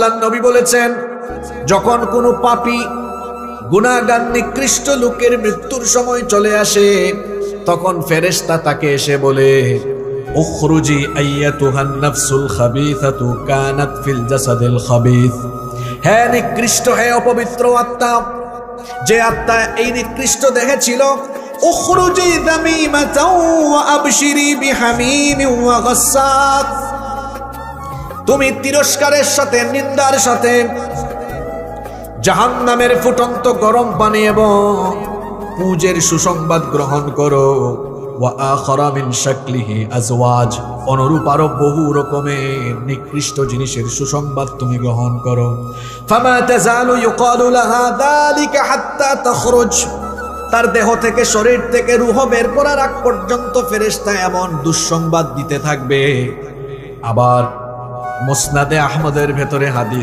আল্লাহর নবী বলেছেন, যখন কোনো পাপী গুনাহগার নিকৃষ্ট লোকের মৃত্যুর সময় চলে আসে, তখন ফেরেশতা তাকে এসে বলে, উখরুজি আইয়াতুহান নাফসুল খাবিসাতু কানাত ফিল জাসাদিল খাবিস। হে নিকৃষ্ট, হে অপবিত্র আত্মা, যে আত্মা এই নিকৃষ্ট দেহে ছিল, উখরুজি যামিমাতাও ওয়া আবশিরি বিহামিমিন ওয়া গাসসাক। তুমি তিরস্কারের সাথে, নিন্দার সাথে জাহান্নামের ফুটন্ত গরম পানি এবং পূজের সুসংবাদ গ্রহণ করো। ওয়া আখারা মিন শাকলিহি আজওয়াজ, অনুরূপ আরো বহু রকমের নিকৃষ্ট জিনিসের সুসংবাদ তুমি গ্রহণ করো। ফামা তাজালু ইউকালু লাহা যালিকা হাত্তা তাখরুজ। তার দেহ থেকে, শরীর থেকে রূহ বের করার আগ পর্যন্ত ফেরেশতা এমন দুঃসংবাদ দিতে থাকবে। আবার মুসনাদে আহমদের ভেতরে হাদিস।